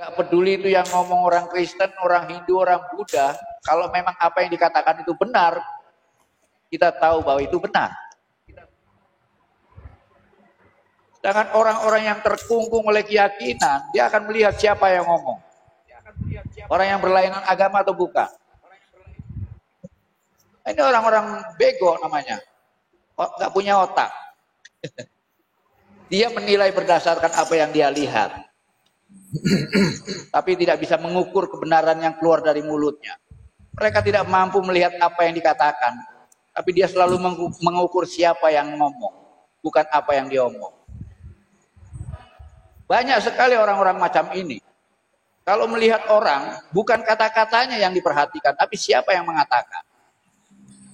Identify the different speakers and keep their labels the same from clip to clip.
Speaker 1: Nggak peduli itu yang ngomong orang Kristen, orang Hindu, orang Buddha. Kalau memang apa yang dikatakan itu benar, kita tahu bahwa itu benar. Sedangkan orang-orang yang terkungkung oleh keyakinan, dia akan melihat siapa yang ngomong. Orang yang berlainan agama atau bukan. Ini orang-orang bego namanya. Nggak punya otak. Dia menilai berdasarkan apa yang dia lihat. Tapi tidak bisa mengukur kebenaran yang keluar dari mulutnya. Mereka tidak mampu melihat apa yang dikatakan. Tapi dia selalu mengukur siapa yang ngomong. Bukan apa yang dia omong. Banyak sekali orang-orang macam ini. Kalau melihat orang, bukan kata-katanya yang diperhatikan. Tapi siapa yang mengatakan.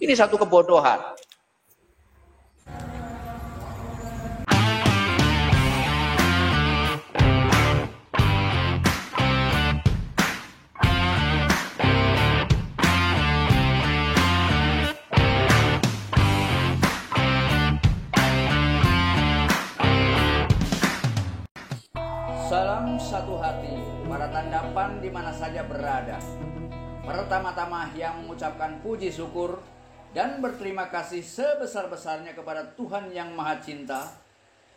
Speaker 1: Ini satu kebodohan. Salam satu hati, para tandapan di mana saja berada. Pertama-tama yang mengucapkan puji syukur dan berterima kasih sebesar-besarnya kepada Tuhan yang Maha Cinta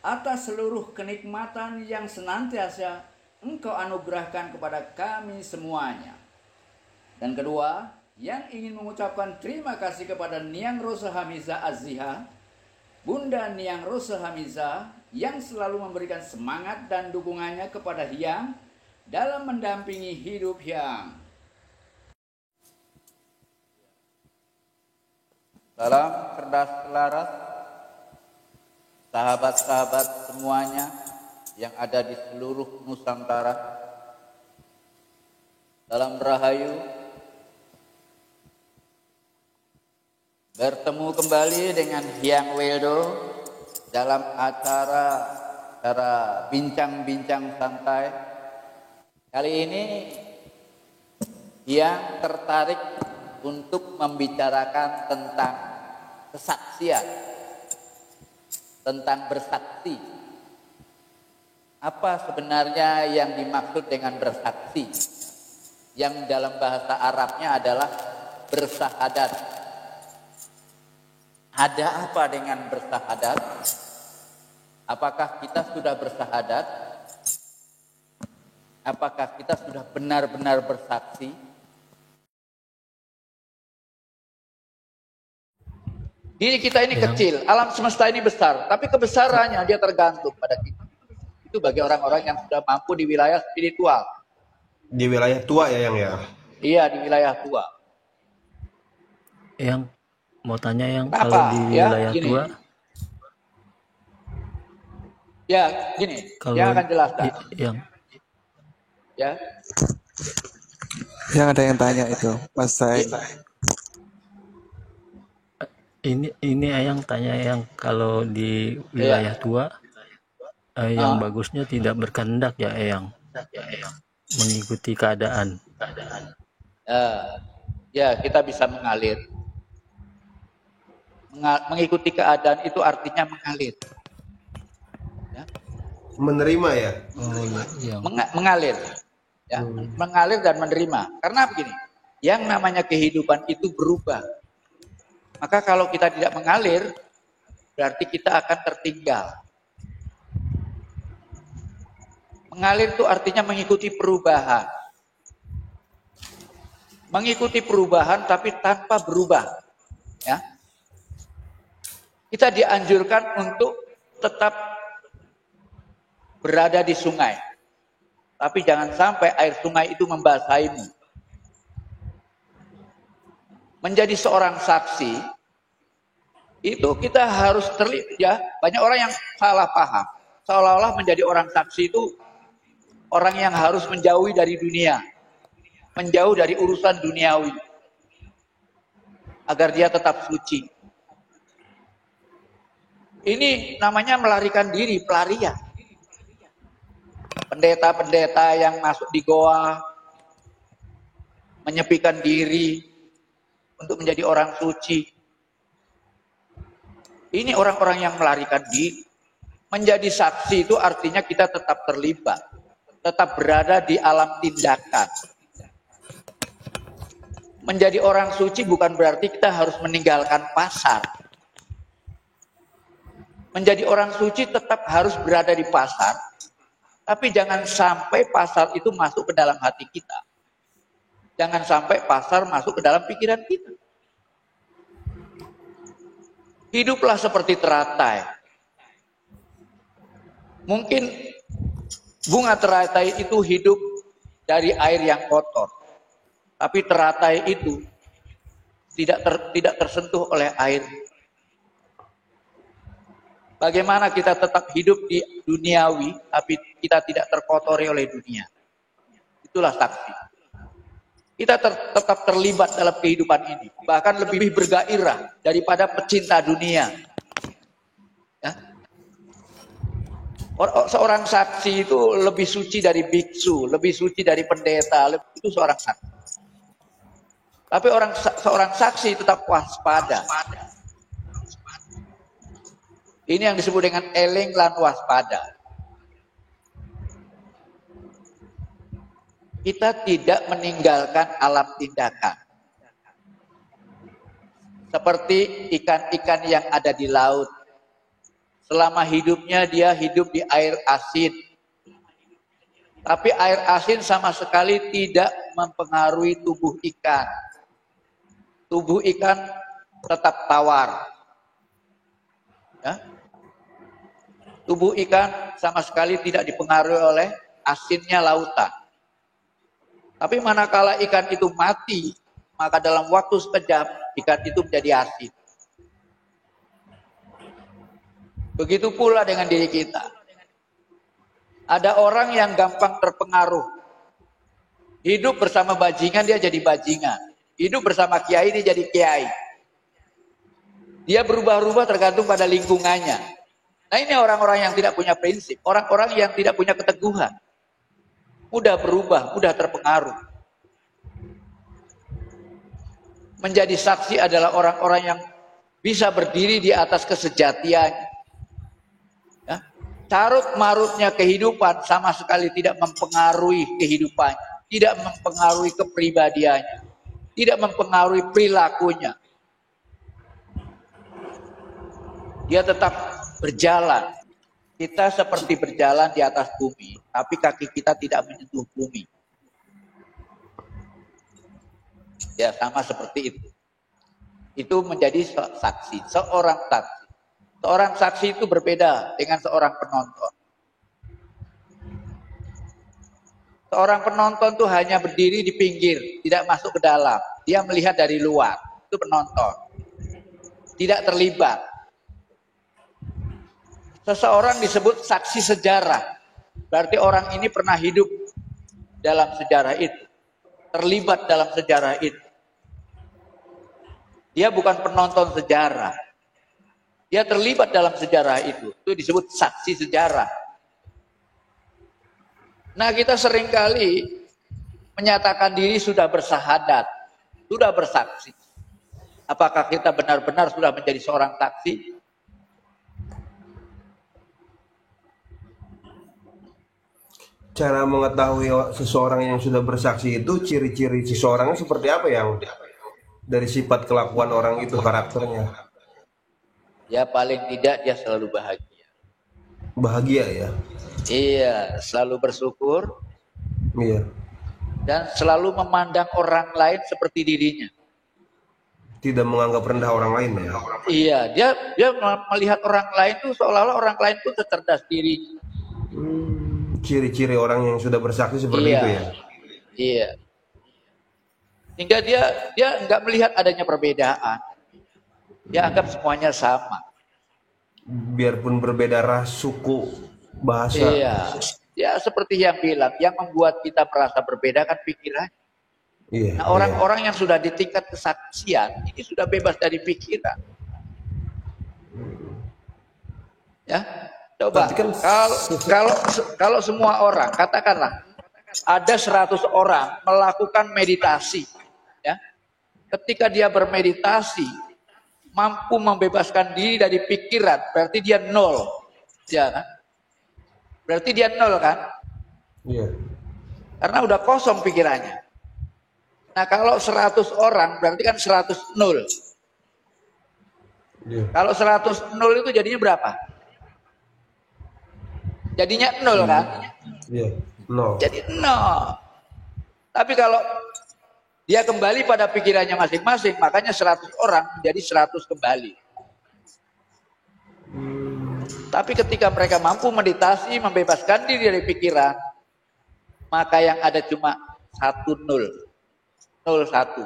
Speaker 1: atas seluruh kenikmatan yang senantiasa Engkau anugerahkan kepada kami semuanya. Dan kedua, yang ingin mengucapkan terima kasih kepada Niang Rosa Hamiza Azziha, Bunda Niang Rosa Hamiza, yang selalu memberikan semangat dan dukungannya kepada Hyang dalam mendampingi hidup Hyang. Salam cerdas selaras, sahabat-sahabat semuanya yang ada di seluruh Nusantara. Salam rahayu. Bertemu kembali dengan Hyang Weldo dalam acara bincang-bincang santai. Kali ini Hyang tertarik untuk membicarakan tentang kesaksian, tentang bersaksi. Apa sebenarnya yang dimaksud dengan bersaksi? Yang dalam bahasa Arabnya adalah bersahadat. Ada apa dengan bersahadat? Apakah kita sudah bersahadat? Apakah kita sudah benar-benar bersaksi? Diri kita ini kecil, alam semesta ini besar, tapi kebesarannya dia tergantung pada kita. Itu bagi orang-orang yang sudah mampu di wilayah spiritual.
Speaker 2: Di wilayah tua ya, Yang ya?
Speaker 1: Iya, di wilayah tua.
Speaker 3: Yang mau tanya yang
Speaker 1: Kenapa?
Speaker 3: kalau di wilayah
Speaker 1: gini.
Speaker 3: tua,
Speaker 1: ya gini,
Speaker 3: kalau
Speaker 1: yang akan jelaskan.
Speaker 3: Yang
Speaker 1: Ya.
Speaker 4: Yang ada yang tanya itu, Mas Said.
Speaker 3: ini yang tanya yang kalau di wilayah tua yang bagusnya tidak berkehendak ya yang mengikuti keadaan.
Speaker 1: Ya, kita bisa mengalir. Mengikuti keadaan itu artinya mengalir. Ya.
Speaker 2: Menerima ya?
Speaker 1: Mengalir. Ya, mengalir dan menerima. Karena begini, yang namanya kehidupan itu berubah. Maka kalau kita tidak mengalir, berarti kita akan tertinggal. Mengalir itu artinya mengikuti perubahan. Mengikuti perubahan tapi tanpa berubah. Ya. Kita dianjurkan untuk tetap berada di sungai. Tapi jangan sampai air sungai itu membasahimu. Menjadi seorang saksi, itu kita harus terlibat. Ya, banyak orang yang salah paham. Seolah-olah menjadi orang saksi itu orang yang harus menjauhi dari dunia. Menjauh dari urusan duniawi. Agar dia tetap suci. Ini namanya melarikan diri, pelarian. Pendeta-pendeta yang masuk di goa, menyepikan diri untuk menjadi orang suci. Ini orang-orang yang melarikan diri. Menjadi saksi itu artinya kita tetap terlibat. tetap berada di alam tindakan. Menjadi orang suci bukan berarti kita harus meninggalkan pasar. Menjadi orang suci tetap harus berada di pasar, tapi jangan sampai pasar itu masuk ke dalam hati kita. Jangan sampai pasar masuk ke dalam pikiran kita. Hiduplah seperti teratai. Mungkin bunga teratai itu hidup dari air yang kotor. Tapi teratai itu tidak tersentuh oleh air. Bagaimana kita tetap hidup di duniawi, tapi kita tidak terkotori oleh dunia. Itulah saksi. Kita tetap terlibat dalam kehidupan ini. Bahkan lebih bergairah daripada pecinta dunia. Ya. Seorang saksi itu lebih suci dari biksu, lebih suci dari pendeta, itu seorang saksi. Tapi seorang saksi tetap waspada. Ini yang disebut dengan eling lan waspada. Kita tidak meninggalkan alam tindakan. Seperti ikan-ikan yang ada di laut. Selama hidupnya dia hidup di air asin. Tapi air asin sama sekali tidak mempengaruhi tubuh ikan. Tubuh ikan tetap tawar. Ya. Tubuh ikan sama sekali tidak dipengaruhi oleh asinnya lautan. Tapi manakala ikan itu mati, maka dalam waktu sekejap ikan itu menjadi asin. Begitu pula dengan diri kita. Ada orang yang gampang terpengaruh. Hidup bersama bajingan, dia jadi bajingan. Hidup bersama kiai, dia jadi kiai. Dia berubah-ubah tergantung pada lingkungannya. Nah, ini orang-orang yang tidak punya prinsip. Orang-orang yang tidak punya keteguhan. Mudah berubah, mudah terpengaruh. Menjadi saksi adalah orang-orang yang bisa berdiri di atas kesejatian. Ya. Carut marutnya kehidupan sama sekali tidak mempengaruhi kehidupannya. Tidak mempengaruhi kepribadiannya. Tidak mempengaruhi perilakunya. Dia tetap berjalan. Kita seperti berjalan di atas bumi, tapi kaki kita tidak menyentuh bumi. Ya, sama seperti itu. Itu menjadi saksi, seorang saksi. Seorang saksi itu berbeda dengan seorang penonton. Seorang penonton itu hanya berdiri di pinggir, tidak masuk ke dalam. Dia melihat dari luar, itu penonton. Tidak terlibat. Seseorang disebut saksi sejarah. Berarti orang ini pernah hidup dalam sejarah itu. Terlibat dalam sejarah itu. Dia bukan penonton sejarah. Dia terlibat dalam sejarah itu. Itu disebut saksi sejarah. Nah, kita seringkali menyatakan diri sudah bersahadat. Sudah bersaksi. Apakah kita benar-benar sudah menjadi seorang saksi?
Speaker 2: Cara mengetahui seseorang yang sudah bersaksi itu, ciri-ciri seseorangnya seperti apa yang dari sifat kelakuan orang itu, karakternya?
Speaker 1: Ya, paling tidak dia selalu bahagia.
Speaker 2: Bahagia ya?
Speaker 1: Iya, selalu bersyukur.
Speaker 2: Iya.
Speaker 1: Dan selalu memandang orang lain seperti dirinya.
Speaker 2: Tidak menganggap rendah orang lain ya?
Speaker 1: Iya, dia melihat orang lain itu seolah-olah orang lain itu secerdas dirinya.
Speaker 2: Ciri-ciri orang yang sudah bersaksi seperti itu ya?
Speaker 1: Iya. Hingga dia enggak melihat adanya perbedaan. Dia anggap semuanya sama.
Speaker 2: Biarpun berbeda ras, suku, bahasa.
Speaker 1: Iya. Ya seperti yang bilang, yang membuat kita merasa berbeda kan pikiran.
Speaker 2: Iya,
Speaker 1: Nah, orang-orang yang sudah di tingkat kesaksian ini sudah bebas dari pikiran. Ya. Coba
Speaker 2: Kan,
Speaker 1: kalau semua orang, katakanlah ada 100 orang melakukan meditasi, ya. Ketika dia bermeditasi mampu membebaskan diri dari pikiran, berarti dia nol, ya kan? Berarti dia nol kan?
Speaker 2: Iya.
Speaker 1: Karena udah kosong pikirannya. Nah kalau 100 orang berarti kan 100 nol.
Speaker 2: Iya.
Speaker 1: Kalau 100 nol itu jadinya berapa? Jadinya nol kan?
Speaker 2: Iya. No.
Speaker 1: Jadi nol. Tapi kalau dia kembali pada pikirannya masing-masing, makanya 100 orang menjadi 100 kembali. Tapi ketika mereka mampu meditasi, membebaskan diri dari pikiran, maka yang ada cuma 1-0. 0-1.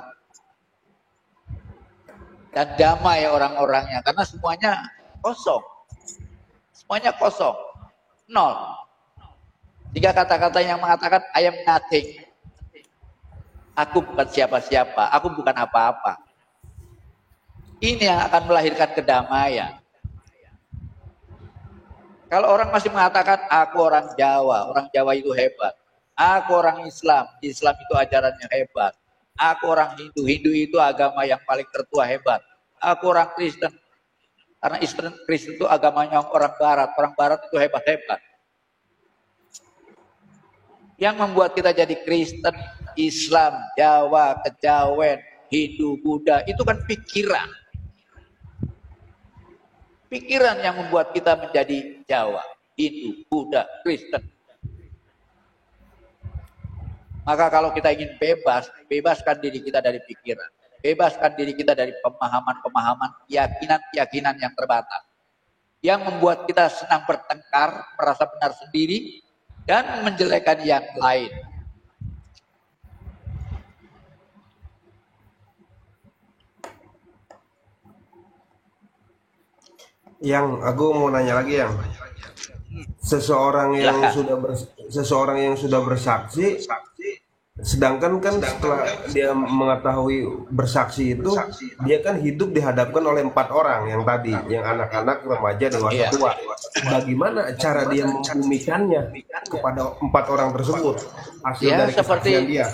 Speaker 1: Dan damai orang-orangnya, karena semuanya kosong. Semuanya kosong. Nol. 3 kata-kata yang mengatakan I am nothing. Aku bukan siapa-siapa, aku bukan apa-apa. Ini yang akan melahirkan kedamaian. Kalau orang masih mengatakan aku orang Jawa itu hebat. Aku orang Islam itu ajarannya hebat. Aku orang Hindu itu agama yang paling tertua hebat. Aku orang Kristen, karena Kristen itu agamanya orang Barat itu hebat-hebat. Yang membuat kita jadi Kristen, Islam, Jawa, Kejawen, Hindu, Buddha, itu kan pikiran. Pikiran yang membuat kita menjadi Jawa, Hindu, Buddha, Kristen. Maka kalau kita ingin bebas, bebaskan diri kita dari pikiran. Bebaskan diri kita dari pemahaman-pemahaman, keyakinan-keyakinan yang terbatas. Yang membuat kita senang bertengkar, merasa benar sendiri, dan menjelekan yang lain.
Speaker 2: Yang aku mau nanya lagi, yang seseorang yang sudah bersaksi, sedangkan kan setelah dia mengetahui bersaksi itu, dia kan hidup dihadapkan oleh 4 orang yang tadi, yang anak-anak, remaja, dewasa, tua. Bagaimana cara dia membumikannya kepada 4 orang tersebut, hasil dari kesaksian dia?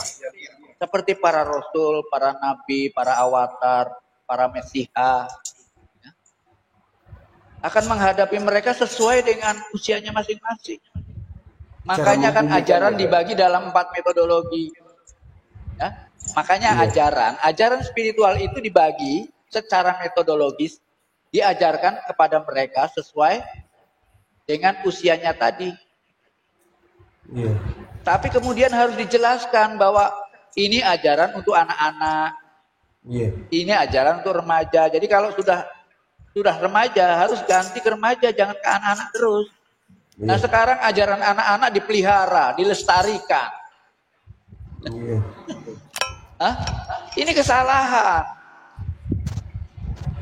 Speaker 1: Seperti para rasul, para nabi, para awatar, para mesiha, akan menghadapi mereka sesuai dengan usianya masing-masing. Makanya kan ajaran dibagi dalam 4 metodologi. Ya? Makanya ajaran spiritual itu dibagi secara metodologis, diajarkan kepada mereka sesuai dengan usianya tadi. Tapi kemudian harus dijelaskan bahwa ini ajaran untuk anak-anak, ini ajaran untuk remaja. Jadi kalau sudah remaja harus ganti ke remaja, jangan ke anak-anak terus. Nah sekarang ajaran anak-anak dipelihara, dilestarikan. Ini kesalahan.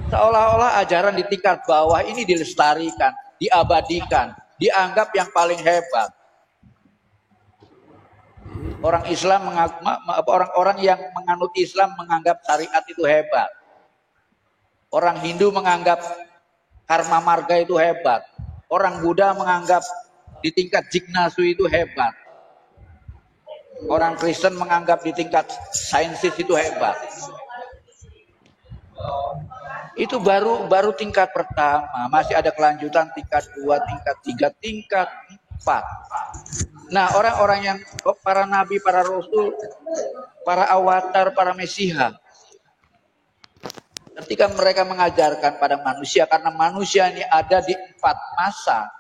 Speaker 1: Seolah-olah ajaran di tingkat bawah ini dilestarikan, diabadikan, dianggap yang paling hebat. Orang Islam orang-orang yang menganut Islam menganggap syariat itu hebat. Orang Hindu menganggap karma marga itu hebat. Orang Buddha menganggap di tingkat jignasu itu hebat. Orang Kristen menganggap di tingkat sainsis itu hebat. Itu baru tingkat pertama. Masih ada kelanjutan tingkat 2, tingkat 3, tingkat 4. Nah orang-orang yang para nabi, para rasul, para awatar, para mesiha, ketika mereka mengajarkan pada manusia, karena manusia ini ada di 4 masa,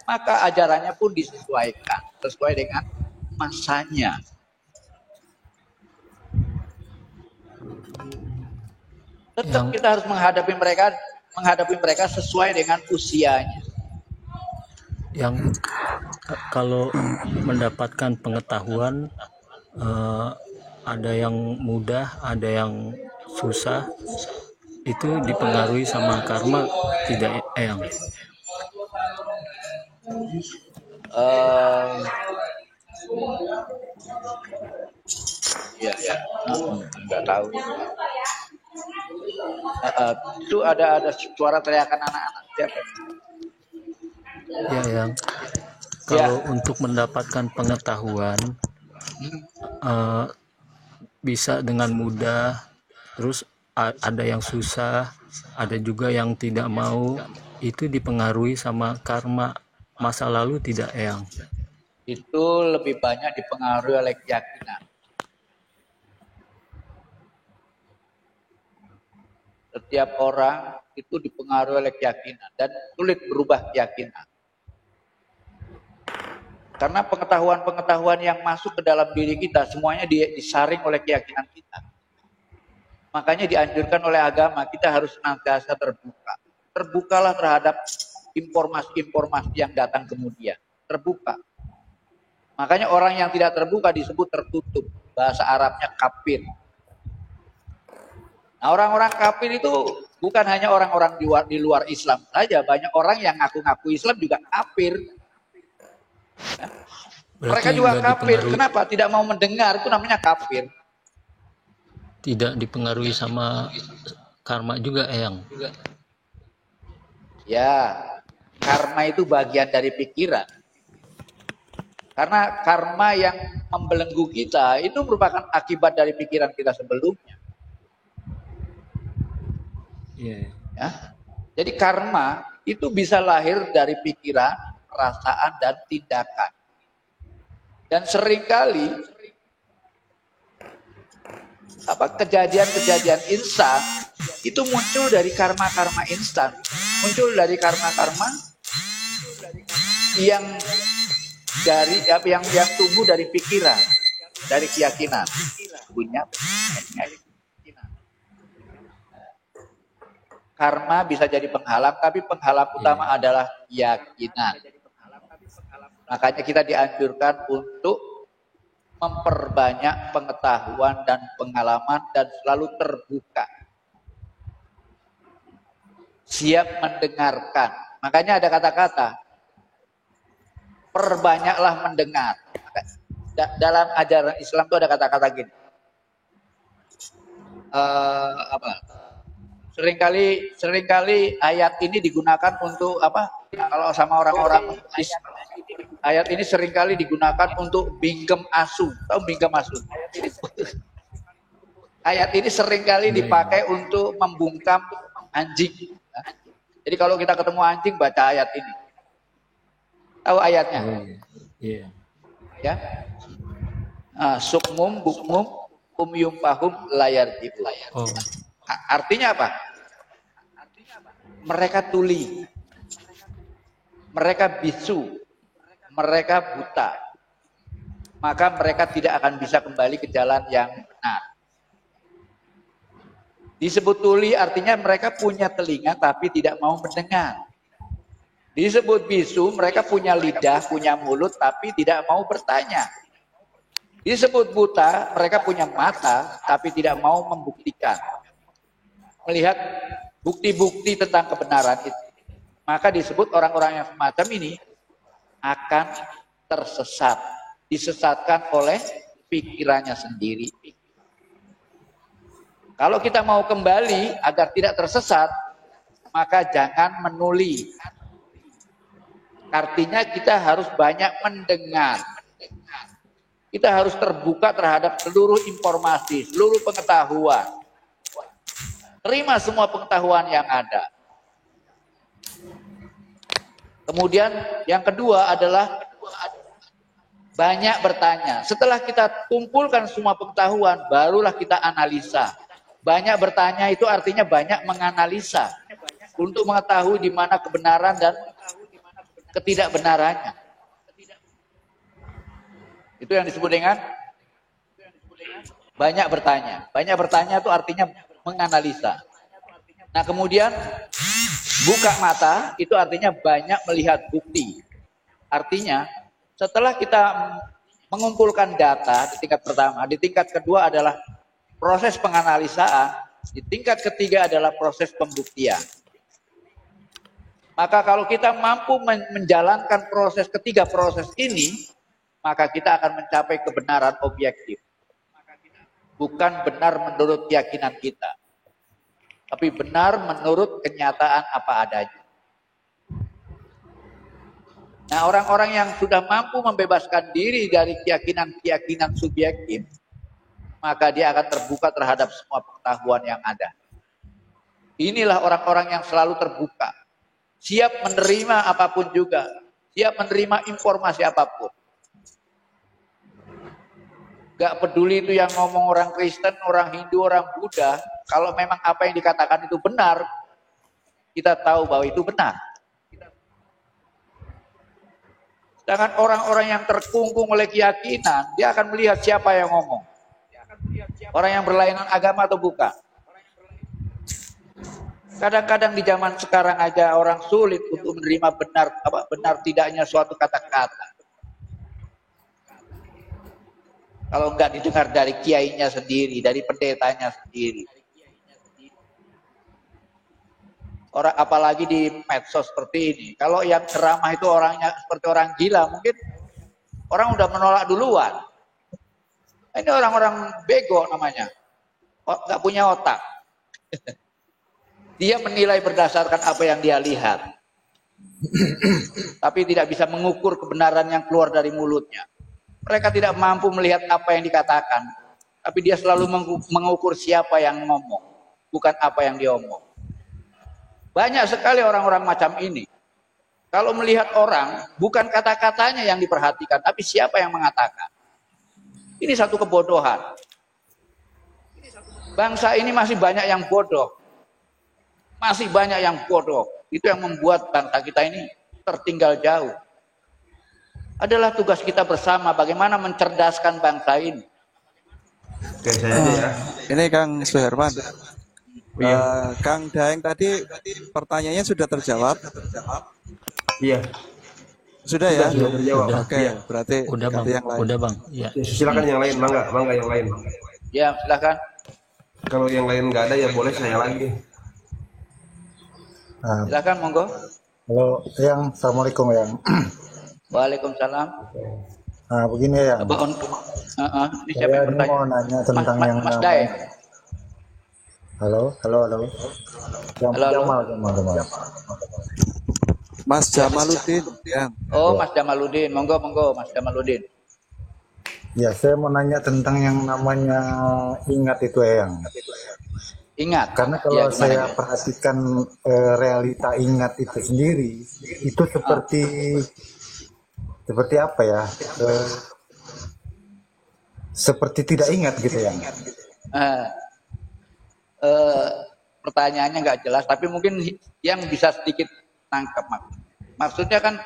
Speaker 1: maka ajarannya pun disesuaikan sesuai dengan masanya. Tetap kita harus menghadapi mereka sesuai dengan usianya.
Speaker 3: Yang kalau mendapatkan pengetahuan, ada yang mudah, ada yang susah. Itu dipengaruhi sama karma tidak, Eyang?
Speaker 1: Nggak tahu. Itu ada suara teriakan anak-anak siapa?
Speaker 3: Ya, Eyang. Kalau untuk mendapatkan pengetahuan, bisa dengan mudah, terus ada yang susah, ada juga yang tidak mau. Itu dipengaruhi sama karma masa lalu tidak, Eyang?
Speaker 1: itu lebih banyak dipengaruhi oleh keyakinan. Setiap orang itu dipengaruhi oleh keyakinan dan sulit berubah keyakinan. Karena pengetahuan-pengetahuan yang masuk ke dalam diri kita semuanya disaring oleh keyakinan kita. Makanya dianjurkan oleh agama kita harus senantiasa terbuka. Terbukalah terhadap informasi-informasi yang datang kemudian. Terbuka. Makanya orang yang tidak terbuka disebut tertutup. Bahasa Arabnya kafir. Nah, orang-orang kafir itu bukan hanya orang-orang di luar Islam saja. Banyak orang yang ngaku-ngaku Islam juga kafir. Mereka juga kafir. Kenapa? Tidak mau mendengar, itu namanya kafir.
Speaker 3: Tidak dipengaruhi sama karma juga, Eyang.
Speaker 1: Ya, karma itu bagian dari pikiran. Karena karma yang membelenggu kita itu merupakan akibat dari pikiran kita sebelumnya. Ya. Jadi karma itu bisa lahir dari pikiran, perasaan, dan tindakan. Dan seringkali kejadian-kejadian instan itu muncul dari karma-karma instan, muncul dari karma-karma yang tumbuh dari pikiran, dari keyakinan. Karma bisa jadi penghalang, tapi penghalang utama adalah keyakinan. Makanya kita dianjurkan untuk memperbanyak pengetahuan dan pengalaman dan selalu terbuka. Siap mendengarkan. Makanya ada kata-kata, perbanyaklah mendengar. Dalam ajaran Islam itu ada kata-kata gini. Seringkali ayat ini digunakan untuk apa? Kalau sama orang-orang ayat ini seringkali digunakan untuk bingkem asu. Tahu bingkem asu? Ayat ini seringkali dipakai untuk membungkam anjing. Jadi kalau kita ketemu anjing baca ayat ini. Tahu ayatnya?
Speaker 3: Iya.
Speaker 1: Ya. Sukmum bukmum yumpahum layar jibu.
Speaker 3: Oh.
Speaker 1: Artinya apa? Mereka tuli, mereka bisu, mereka buta, maka mereka tidak akan bisa kembali ke jalan yang benar. Disebut tuli artinya mereka punya telinga tapi tidak mau mendengar. Disebut bisu, mereka punya lidah, punya mulut tapi tidak mau bertanya. Disebut buta, mereka punya mata tapi tidak mau membuktikan, melihat bukti-bukti tentang kebenaran itu. Maka disebut orang-orang yang semacam ini akan tersesat, disesatkan oleh pikirannya sendiri. Kalau kita mau kembali agar tidak tersesat, maka jangan menuli. Artinya kita harus banyak mendengar. Kita harus terbuka terhadap seluruh informasi, seluruh pengetahuan. Terima semua pengetahuan yang ada. Kemudian yang kedua adalah banyak bertanya. Setelah kita kumpulkan semua pengetahuan, barulah kita analisa. Banyak bertanya itu artinya banyak menganalisa untuk mengetahui di mana kebenaran dan ketidakbenarannya. Itu yang disebut dengan banyak bertanya. Banyak bertanya itu artinya menganalisa. Nah, kemudian buka mata itu artinya banyak melihat bukti. Artinya setelah kita mengumpulkan data di tingkat pertama, di tingkat kedua adalah proses penganalisaan, di tingkat ketiga adalah proses pembuktian. Maka kalau kita mampu menjalankan ketiga proses ini, maka kita akan mencapai kebenaran objektif. Bukan benar menurut keyakinan kita, tapi benar menurut kenyataan apa adanya. Nah, orang-orang yang sudah mampu membebaskan diri dari keyakinan-keyakinan subjektif, maka dia akan terbuka terhadap semua pengetahuan yang ada. Inilah orang-orang yang selalu terbuka, siap menerima apapun juga, siap menerima informasi apapun. Gak peduli itu yang ngomong orang Kristen, orang Hindu, orang Buddha. Kalau memang apa yang dikatakan itu benar, kita tahu bahwa itu benar. Sedangkan orang-orang yang terkungkung oleh keyakinan, dia akan melihat siapa yang ngomong. Orang yang berlainan agama atau bukan. Kadang-kadang di zaman sekarang aja orang sulit untuk menerima benar tidaknya suatu kata-kata. Kalau enggak didengar dari kiainya sendiri, dari pendetanya sendiri. Orang apalagi di medsos seperti ini. Kalau yang ceramah itu orangnya seperti orang gila, mungkin orang udah menolak duluan. Ini orang-orang bego namanya, nggak punya otak. Dia menilai berdasarkan apa yang dia lihat, tapi tidak bisa mengukur kebenaran yang keluar dari mulutnya. Mereka tidak mampu melihat apa yang dikatakan, tapi dia selalu mengukur siapa yang ngomong, bukan apa yang dia omong. Banyak sekali orang-orang macam ini. Kalau melihat orang, bukan kata-katanya yang diperhatikan, tapi siapa yang mengatakan. Ini satu kebodohan. Bangsa ini masih banyak yang bodoh. Masih banyak yang bodoh. Itu yang membuat bangsa kita ini tertinggal jauh. Adalah tugas kita bersama bagaimana mencerdaskan bangsa ini.
Speaker 2: Oke, saya aja ya.
Speaker 4: Ini Kang Suherman. Kang Daeng tadi pertanyaannya sudah terjawab.
Speaker 2: Iya.
Speaker 4: Sudah ya?
Speaker 2: Sudah terjawab.
Speaker 4: Oke,
Speaker 2: Iya.
Speaker 4: berarti
Speaker 3: Udah bang,
Speaker 4: ganti yang lain.
Speaker 3: udah bang. Ya.
Speaker 2: Silakan yang lain, mangga yang lain.
Speaker 1: Ya, silakan.
Speaker 2: Kalau yang lain nggak ada ya boleh saya lagi.
Speaker 5: Nah,
Speaker 1: Silakan monggo.
Speaker 5: halo, yang assalamualaikum yang.
Speaker 1: Waalaikumsalam.
Speaker 5: Nah, begini ya.
Speaker 1: Ini siapa yang
Speaker 5: Saya ini
Speaker 1: bertanya?
Speaker 5: mau nanya tentang yang
Speaker 1: Mas Daeng.
Speaker 5: Halo. Yang
Speaker 1: Halo.
Speaker 5: Jamal.
Speaker 4: Mas Jamaluddin, yang
Speaker 1: Oh, Mas Jamaluddin. Monggo Mas Jamaluddin.
Speaker 5: Ya, saya mau nanya tentang yang namanya ingat itu yang.
Speaker 1: Ingat.
Speaker 5: Karena kalau
Speaker 1: Ya, gimana,
Speaker 5: saya
Speaker 1: gimana?
Speaker 5: perhatikan realita ingat itu sendiri, itu seperti apa ya? Seperti tidak ingat gitu ya.
Speaker 1: Pertanyaannya nggak jelas, tapi mungkin yang bisa sedikit nangkep. Maksudnya kan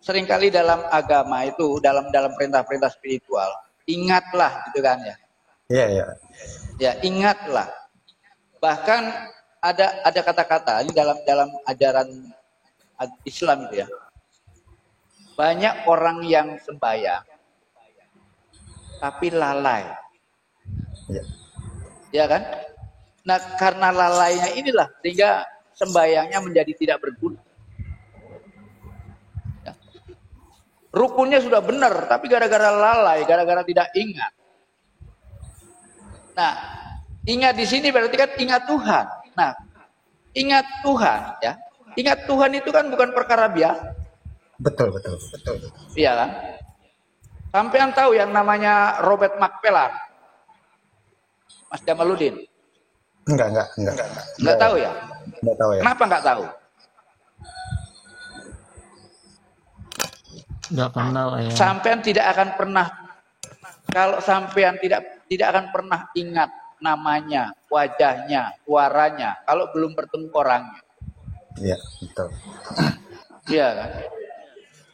Speaker 1: seringkali dalam agama itu, dalam perintah-perintah spiritual, ingatlah gitu kan ya.
Speaker 5: Iya.
Speaker 1: Ya, ingatlah. Bahkan ada kata-kata ini dalam ajaran Islam itu ya. Banyak orang yang sembahyang tapi lalai.
Speaker 5: Iya.
Speaker 1: Ya kan? Nah, karena lalainya inilah sehingga sembahyangnya menjadi tidak berguna. Ya. Rukunnya sudah benar, tapi gara-gara lalai, gara-gara tidak ingat. Nah, ingat di sini berarti kan ingat Tuhan. Nah, ingat Tuhan ya. Ingat Tuhan itu kan bukan perkara biasa.
Speaker 5: Betul.
Speaker 1: Iya kan? Sampean tahu yang namanya Robert McPellar? Mas Jamaluddin?
Speaker 5: Enggak.
Speaker 1: Enggak tahu ya?
Speaker 5: Enggak tahu ya.
Speaker 1: Kenapa enggak tahu?
Speaker 3: Nggak kenal ya.
Speaker 1: Sampean tidak akan pernah, kalau sampean tidak akan pernah ingat namanya, wajahnya, suaranya kalau belum bertemu orangnya.
Speaker 5: Iya, betul.
Speaker 1: Iya kan?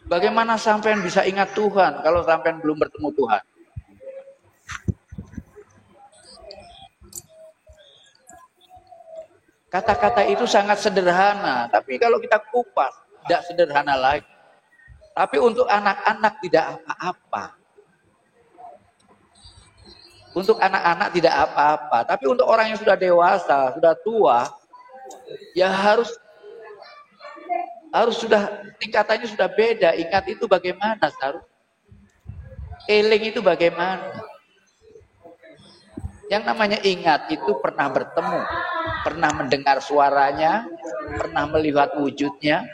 Speaker 1: Bagaimana sampean bisa ingat Tuhan kalau sampean belum bertemu Tuhan? Kata-kata itu sangat sederhana, tapi kalau kita kupas, tidak sederhana lagi. Tapi untuk anak-anak tidak apa-apa. Untuk anak-anak tidak apa-apa, tapi untuk orang yang sudah dewasa, sudah tua, ya harus sudah tingkatannya sudah beda. Ingat itu bagaimana, Sarul? Eling itu bagaimana? Yang namanya ingat itu pernah bertemu, pernah mendengar suaranya, pernah melihat wujudnya.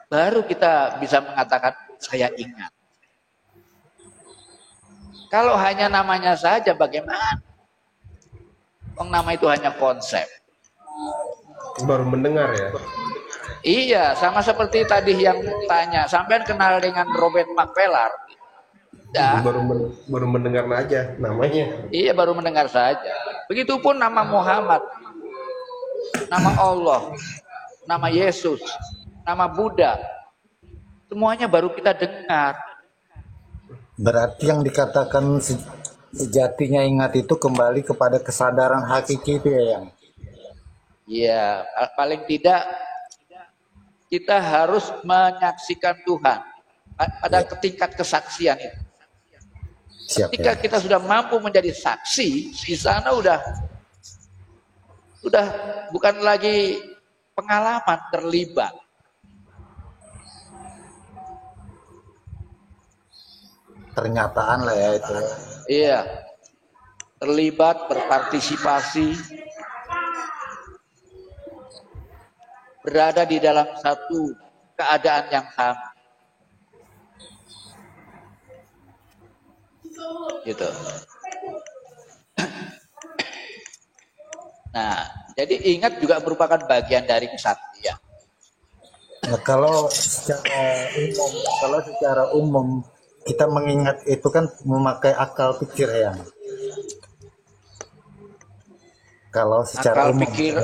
Speaker 1: Baru kita bisa mengatakan saya ingat. Kalau hanya namanya saja bagaimana? Nama itu hanya konsep.
Speaker 2: Baru mendengar ya.
Speaker 1: Iya, sama seperti tadi yang tanya, sampean kenal dengan Robert McPellar? Tidak.
Speaker 2: baru mendengar aja namanya.
Speaker 1: Iya, baru mendengar saja. Begitupun nama Muhammad, nama Allah, nama Yesus, nama Buddha. Semuanya baru kita dengar.
Speaker 5: Berarti yang dikatakan sejatinya ingat itu kembali kepada kesadaran hakiki itu ya, yang.
Speaker 1: Iya, paling tidak kita harus menyaksikan Tuhan pada tingkat kesaksian itu.
Speaker 5: Siap
Speaker 1: Ketika
Speaker 5: ya.
Speaker 1: kita sudah mampu menjadi saksi, di sana udah bukan lagi pengalaman, terlibat.
Speaker 5: Pernyataan lah ya itu.
Speaker 1: Iya, terlibat, berpartisipasi, berada di dalam satu keadaan yang sama. Gitu. Nah, jadi ingat juga merupakan bagian dari kesaktian.
Speaker 5: Nah, kalau secara umum kita mengingat itu kan memakai akal pikir ya. Kalau secara
Speaker 1: Akal
Speaker 5: umum
Speaker 1: pikir,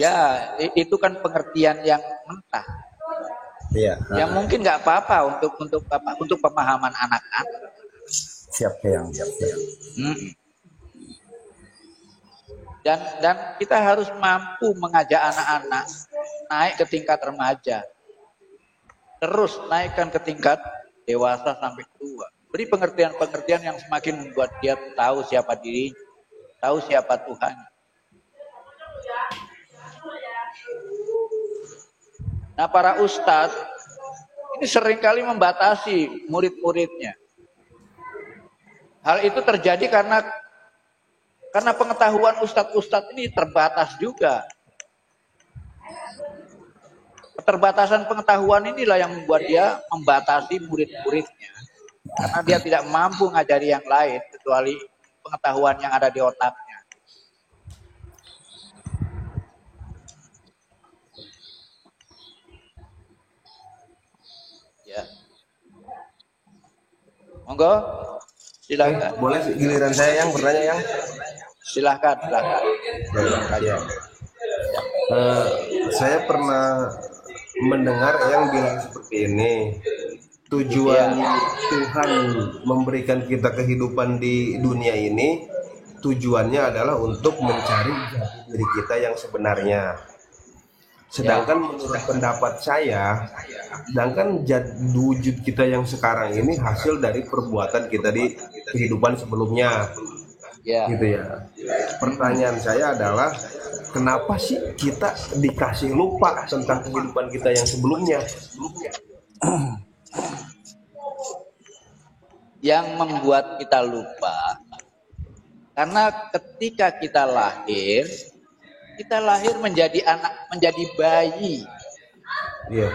Speaker 5: ya.
Speaker 1: itu kan pengertian yang mentah.
Speaker 5: Iya.
Speaker 1: Yang mungkin nggak apa-apa untuk pemahaman anak-anak.
Speaker 5: Siap yang.
Speaker 1: Dan kita harus mampu mengajak anak-anak naik ke tingkat remaja, terus naikkan ke tingkat dewasa sampai tua. Beri pengertian-pengertian yang semakin membuat dia tahu siapa dirinya, tahu siapa Tuhan. Nah, para ustadz ini seringkali membatasi murid-muridnya. Hal itu terjadi karena pengetahuan ustadz-ustadz ini terbatas juga. Keterbatasan pengetahuan inilah yang membuat dia membatasi murid-muridnya. Karena dia tidak mampu ngajari yang lain kecuali pengetahuan yang ada di otaknya. Ya. Monggo, silakan.
Speaker 2: Boleh giliran saya yang bertanya yang.
Speaker 1: Silakan.
Speaker 2: Ya. Saya pernah mendengar yang bilang seperti ini. Tujuan Tuhan memberikan kita kehidupan di dunia ini, tujuannya adalah untuk mencari jati diri kita yang sebenarnya. Sedangkan menurut pendapat saya, wujud kita yang sekarang ini hasil dari perbuatan kita di kehidupan sebelumnya. Gitu ya. Pertanyaan saya adalah, kenapa sih kita dikasih lupa tentang kehidupan kita yang sebelumnya?
Speaker 1: Yang membuat kita lupa karena ketika kita lahir menjadi anak, menjadi bayi.
Speaker 2: Iya.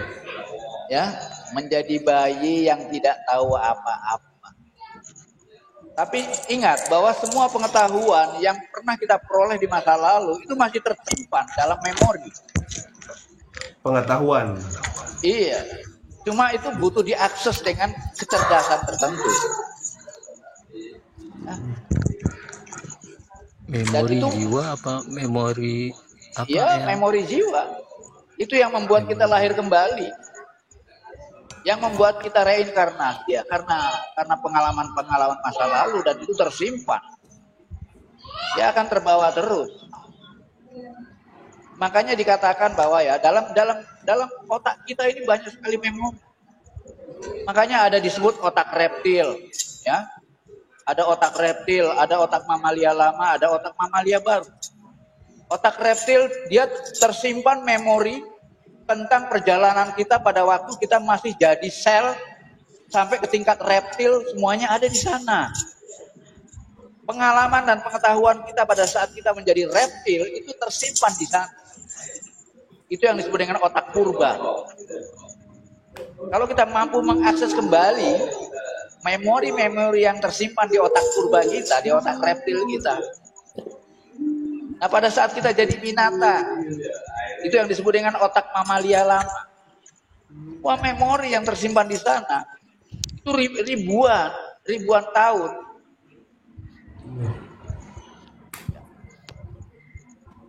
Speaker 1: Ya, menjadi bayi yang tidak tahu apa-apa. Tapi ingat bahwa semua pengetahuan yang pernah kita peroleh di masa lalu itu masih tersimpan dalam memori.
Speaker 2: Pengetahuan.
Speaker 1: Iya. Cuma itu butuh diakses dengan kecerdasan tertentu.
Speaker 3: Memori jiwa apa memori apa?
Speaker 1: Ya, memori jiwa. Itu yang membuat kita lahir kembali. Yang membuat kita reinkarnasi ya karena pengalaman-pengalaman masa lalu dan itu tersimpan. Dia akan terbawa terus. Makanya dikatakan bahwa ya dalam otak kita ini banyak sekali memori. Makanya ada disebut otak reptil, ya. Ada otak reptil, ada otak mamalia lama, ada otak mamalia baru. Otak reptil dia tersimpan memori tentang perjalanan kita pada waktu kita masih jadi sel sampai ke tingkat reptil, semuanya ada di sana. Pengalaman dan pengetahuan kita pada saat kita menjadi reptil itu tersimpan di sana. Itu yang disebut dengan otak purba. Kalau kita mampu mengakses kembali memori-memori yang tersimpan di otak purba kita, di otak reptil kita. Nah, pada saat kita jadi binatang, itu yang disebut dengan otak mamalia lama. Wah, memori yang tersimpan di sana itu ribuan, ribuan tahun.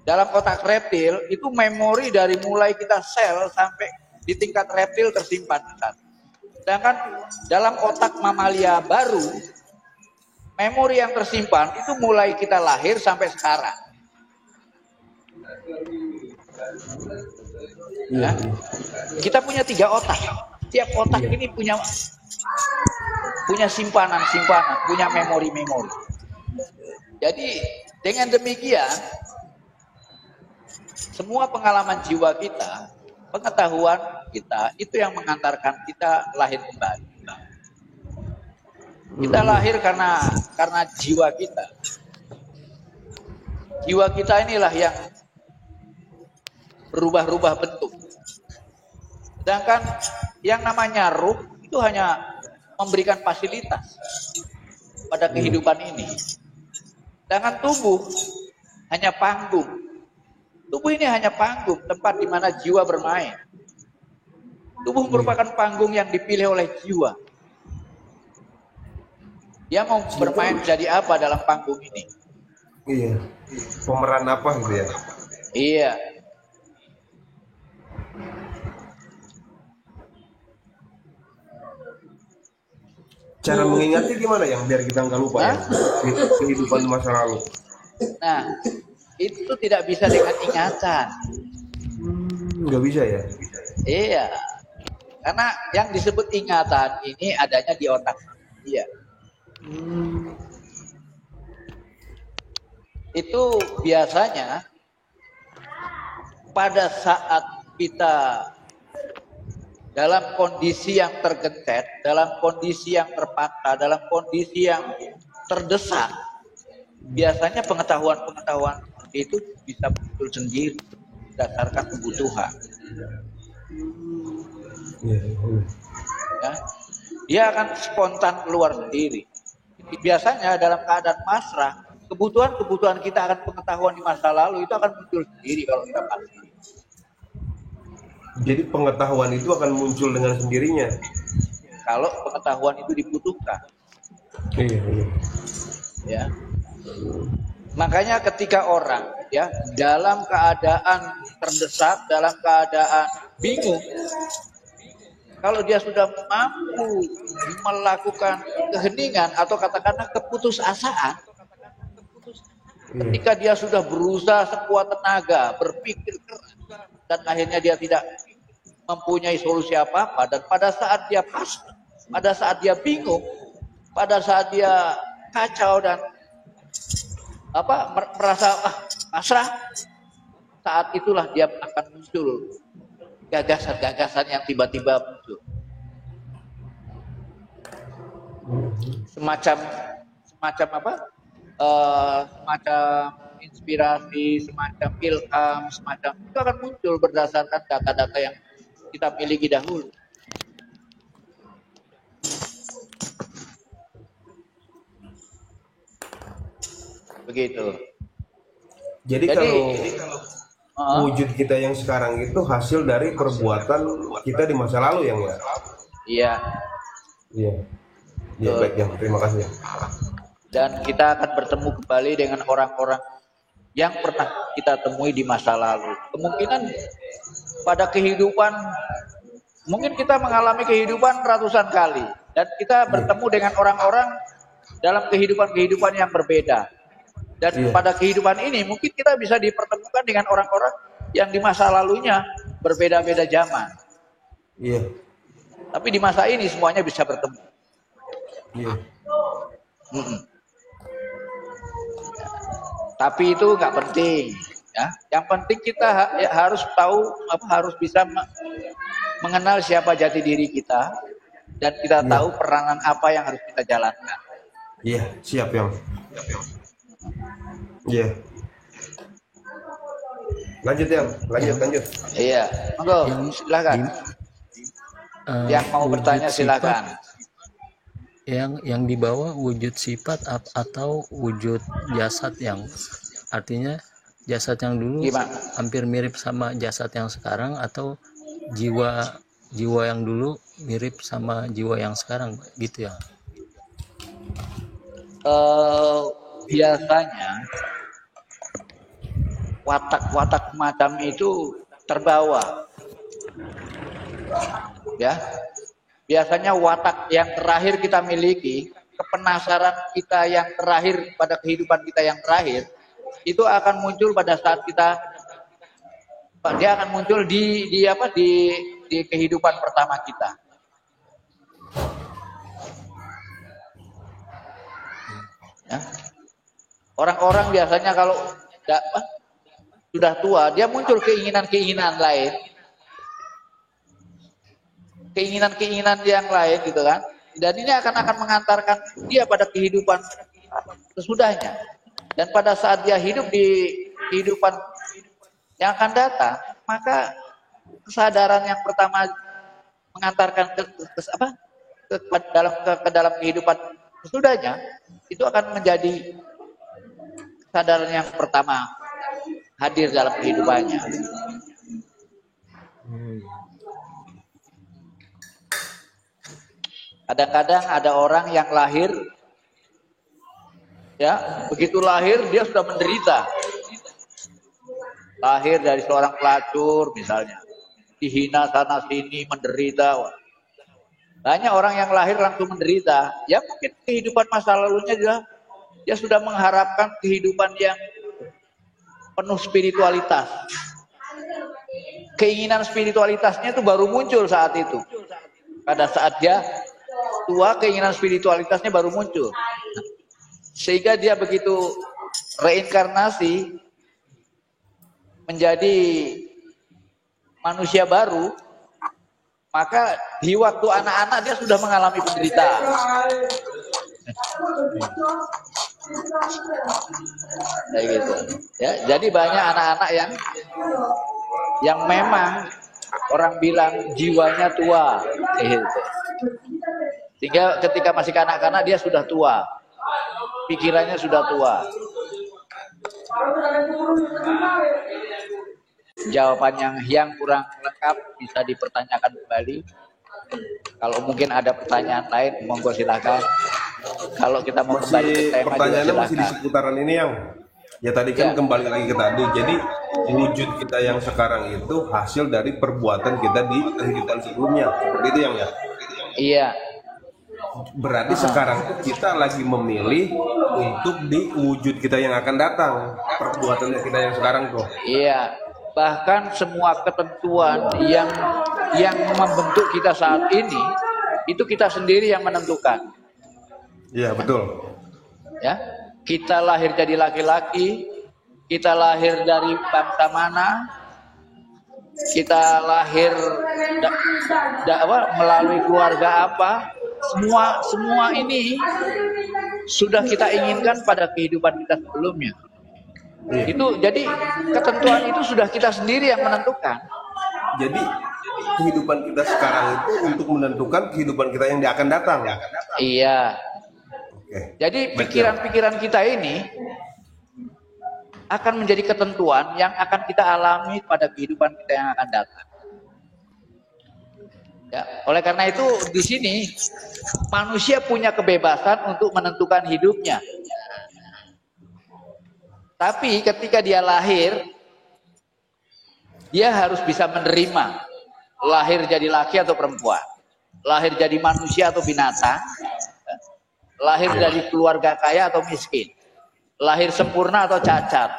Speaker 1: Dalam otak reptil itu memori dari mulai kita sel sampai di tingkat reptil tersimpan. Sedangkan dalam otak mamalia baru, memori yang tersimpan itu mulai kita lahir sampai sekarang. Ya. Kita punya 3 otak. Tiap otak ini punya simpanan, punya memori. Jadi dengan demikian semua pengalaman jiwa kita, pengetahuan kita itu yang mengantarkan kita lahir kembali. Kita lahir karena jiwa kita. Jiwa kita inilah yang berubah-ubah bentuk. Sedangkan yang namanya ruh itu hanya memberikan fasilitas pada kehidupan ini. Sedangkan tubuh hanya panggung. Tubuh ini hanya panggung, tempat di mana jiwa bermain. Tubuh merupakan panggung yang dipilih oleh jiwa. Dia mau bermain jadi apa dalam panggung ini?
Speaker 2: Iya. Pemeran apa gitu ya?
Speaker 1: Iya.
Speaker 2: Cara mengingatnya gimana yang biar kita nggak lupa ya kehidupan masa lalu?
Speaker 1: Nah, itu tidak bisa dengan ingatan.
Speaker 2: Nggak bisa ya?
Speaker 1: Iya. Karena yang disebut ingatan ini adanya di otak. Iya. Itu biasanya pada saat kita dalam kondisi yang tergencet, dalam kondisi yang terpaksa, dalam kondisi yang terdesak, biasanya pengetahuan itu bisa muncul sendiri berdasarkan kebutuhan. Ya, dia akan spontan keluar sendiri. Biasanya dalam keadaan pasrah, kebutuhan kita akan pengetahuan di masa lalu itu akan muncul sendiri kalau kita pasrah.
Speaker 2: Jadi pengetahuan itu akan muncul dengan sendirinya
Speaker 1: kalau pengetahuan itu dibutuhkan.
Speaker 2: Iya.
Speaker 1: Ya. Makanya ketika orang ya dalam keadaan terdesak, dalam keadaan bingung, kalau dia sudah mampu melakukan keheningan atau katakanlah keputusasaan, ketika dia sudah berusaha sekuat tenaga, berpikir keras, dan akhirnya dia tidak mempunyai solusi apa-apa, dan pada saat dia pasrah, pada saat dia bingung, pada saat dia kacau dan merasa pasrah, saat itulah dia akan muncul gagasan-gagasan yang tiba-tiba muncul. Semacam inspirasi, semacam ilham, semacam itu akan muncul berdasarkan data-data yang kita miliki dahulu. Begitu.
Speaker 2: Jadi kalau wujud kita yang sekarang itu hasil dari perbuatan kita di masa lalu yang ya?
Speaker 1: Iya.
Speaker 2: Iya. Iya, baik ya. Terima kasih.
Speaker 1: Dan kita akan bertemu kembali dengan orang-orang yang pernah kita temui di masa lalu. Kemungkinan pada kehidupan, mungkin kita mengalami kehidupan ratusan kali, dan kita bertemu dengan orang-orang dalam kehidupan yang berbeda. Dan pada kehidupan ini mungkin kita bisa dipertemukan dengan orang-orang yang di masa lalunya berbeda-beda zaman.
Speaker 2: Iya.
Speaker 1: Tapi di masa ini semuanya bisa bertemu.
Speaker 2: Iya.
Speaker 1: Tapi itu nggak penting, ya. Yang penting kita harus tahu, harus bisa mengenal siapa jati diri kita, dan kita tahu peranan apa yang harus kita jalankan.
Speaker 2: Iya, siap yang. Iya. Lanjut ya, lanjut.
Speaker 1: Iya, monggo, silakan. Yang mau bertanya silakan.
Speaker 3: Yang dibawa wujud sifat atau wujud jasad, yang artinya jasad yang dulu hampir mirip sama jasad yang sekarang, atau jiwa yang dulu mirip sama jiwa yang sekarang, gitu ya?
Speaker 1: eh, biasanya watak-watak macam itu terbawa, ya. Biasanya watak yang terakhir kita miliki, kepenasaran kita yang terakhir pada kehidupan kita yang terakhir, itu akan muncul pada saat dia akan muncul di kehidupan pertama kita. Ya. Orang-orang biasanya kalau sudah tua, dia muncul keinginan-keinginan lain. Keinginan-keinginan yang lain gitu kan. Dan ini akan mengantarkan dia pada kehidupan sesudahnya. Dan pada saat dia hidup di kehidupan yang akan datang, maka kesadaran yang pertama mengantarkan ke dalam kehidupan sesudahnya itu akan menjadi kesadaran yang pertama hadir dalam kehidupannya. Kadang-kadang ada orang yang lahir, ya, begitu lahir dia sudah menderita. Lahir dari seorang pelacur misalnya, dihina sana sini, menderita. Banyak orang yang lahir langsung menderita. Ya mungkin kehidupan masa lalunya dia sudah mengharapkan kehidupan yang penuh spiritualitas. Keinginan spiritualitasnya itu baru muncul saat itu. Pada saat dia tua, keinginan spiritualitasnya baru muncul. Sehingga dia begitu reinkarnasi menjadi manusia baru, maka di waktu anak-anak dia sudah mengalami penderitaan. Kayak gitu. Ya, jadi banyak anak-anak yang memang orang bilang jiwanya tua, gitu. Sehingga ketika masih kanak-kanak dia sudah tua, pikirannya sudah tua. Jawaban yang kurang lengkap bisa dipertanyakan kembali. Kalau mungkin ada pertanyaan lain, monggo silakan. Kalau kita mau kembali ke tema,
Speaker 2: pertanyaannya masih di seputaran ini yang ya tadi kan kembali lagi ke tadi. Jadi wujud kita yang sekarang itu hasil dari perbuatan kita di kehidupan sebelumnya. Seperti itu yang ya.
Speaker 1: Iya.
Speaker 2: Berarti sekarang kita lagi memilih untuk di wujud kita yang akan datang, perbuatan kita yang sekarang tuh.
Speaker 1: Iya. Bahkan semua ketentuan yang membentuk kita saat ini itu kita sendiri yang menentukan.
Speaker 2: Iya, betul.
Speaker 1: Ya, kita lahir jadi laki-laki, kita lahir dari bangsa mana, kita lahir melalui keluarga apa, semua ini sudah kita inginkan pada kehidupan kita sebelumnya. Itu jadi ketentuan itu sudah kita sendiri yang menentukan.
Speaker 2: Jadi kehidupan kita sekarang itu untuk menentukan kehidupan kita yang akan datang.
Speaker 1: Iya.
Speaker 2: Oke.
Speaker 1: Jadi pikiran-pikiran kita ini akan menjadi ketentuan yang akan kita alami pada kehidupan kita yang akan datang. Ya, oleh karena itu di sini manusia punya kebebasan untuk menentukan hidupnya. Tapi ketika dia lahir, dia harus bisa menerima lahir jadi laki atau perempuan, lahir jadi manusia atau binatang, lahir dari keluarga kaya atau miskin, lahir sempurna atau cacat.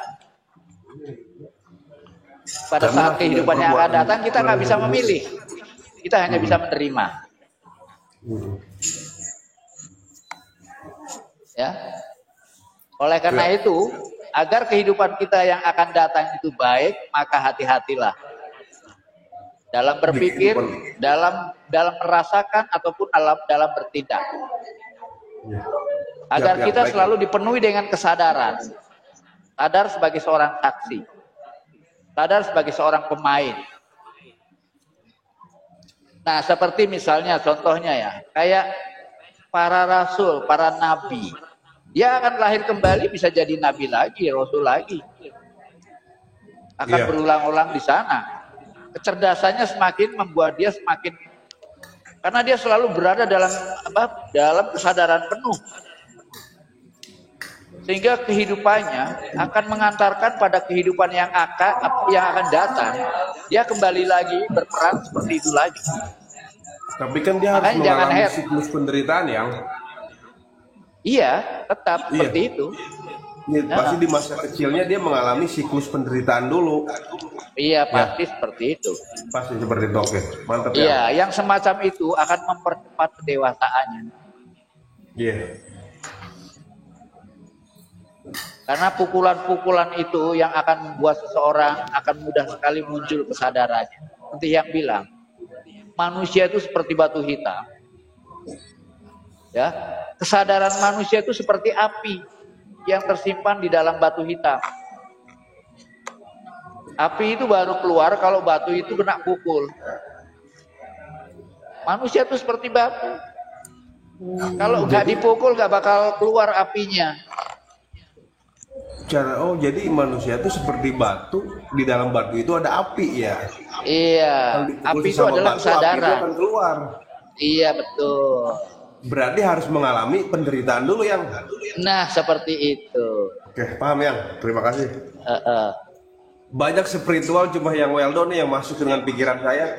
Speaker 1: Pada saat kehidupan yang akan datang kita nggak bisa memilih, kita hanya bisa menerima. Ya, oleh karena itu, agar kehidupan kita yang akan datang itu baik, maka hati-hatilah dalam berpikir, dalam merasakan ataupun dalam bertindak. Agar kita selalu dipenuhi dengan kesadaran. Sadar sebagai seorang saksi. Sadar sebagai seorang pemain. Nah, seperti misalnya contohnya ya, kayak para rasul, para nabi. Dia akan lahir kembali bisa jadi nabi lagi, rasul lagi. Akan berulang-ulang di sana. Kecerdasannya semakin membuat dia semakin, karena dia selalu berada dalam kesadaran penuh. sehingga kehidupannya akan mengantarkan pada kehidupan yang akan datang. Dia kembali lagi berperan seperti itu lagi.
Speaker 2: Tapi kan dia harus
Speaker 1: Makanya jangan
Speaker 2: mengalami
Speaker 1: heran.
Speaker 2: siklus penderitaan yang
Speaker 1: Iya, tetap
Speaker 2: Iya.
Speaker 1: seperti itu.
Speaker 2: pasti di masa kecilnya dia mengalami siklus penderitaan dulu.
Speaker 1: Iya, pasti seperti itu.
Speaker 2: Pasti seperti itu. Oke, mantap ya.
Speaker 1: Iya, yang semacam itu akan mempercepat kedewasaannya.
Speaker 2: Iya.
Speaker 1: Karena pukulan-pukulan itu yang akan membuat seseorang akan mudah sekali muncul kesadarannya. Seperti yang bilang, manusia itu seperti batu hitam. Ya, kesadaran manusia itu seperti api yang tersimpan di dalam batu hitam. Api itu baru keluar kalau batu itu kena pukul. Manusia itu seperti batu. Kalau nggak dipukul nggak bakal keluar apinya.
Speaker 2: Jadi manusia itu seperti batu, di dalam batu itu ada api ya.
Speaker 1: Iya,
Speaker 2: Kalau dipukul
Speaker 1: api itu
Speaker 2: sama
Speaker 1: adalah
Speaker 2: batu, api itu
Speaker 1: kesadaran.
Speaker 2: akan keluar.
Speaker 1: Iya, betul.
Speaker 2: Berarti harus mengalami penderitaan dulu yang.
Speaker 1: Nah, seperti itu.
Speaker 2: Oke, paham yang. Terima kasih.
Speaker 1: Heeh.
Speaker 2: Banyak spiritual cuma yang well done nih yang masuk dengan pikiran saya.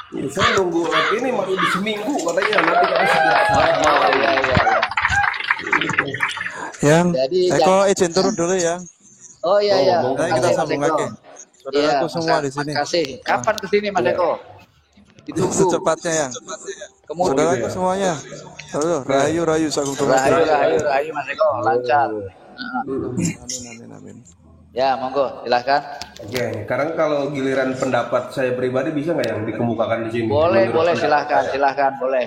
Speaker 2: Ya, saya nunggu app ini masih di seminggu katanya nanti kasih.
Speaker 1: Oh, iya, iya.
Speaker 4: Yang
Speaker 1: Jadi,
Speaker 4: Eko izin turun dulu ya.
Speaker 1: Oh iya, iya.
Speaker 2: Oh,
Speaker 4: Nanti kita
Speaker 1: Makasih,
Speaker 4: sambung
Speaker 1: Mas Eko.
Speaker 4: lagi. Saudaraku
Speaker 1: Iya,
Speaker 4: semua di sini.
Speaker 1: Makasih. Kapan kesini Mas Eko? Ditunggu.
Speaker 4: Secepatnya yang.
Speaker 1: Kemudian.
Speaker 4: Saudaraku semuanya. Rayu sagung
Speaker 1: Rahayu Mas Eko, lancar.
Speaker 4: Amin amin.
Speaker 1: Ya, monggo, silahkan.
Speaker 2: Oke, sekarang kalau giliran pendapat saya pribadi bisa nggak yang dikemukakan di sini?
Speaker 1: Boleh,
Speaker 2: Menurut pendapat-
Speaker 1: silahkan, boleh.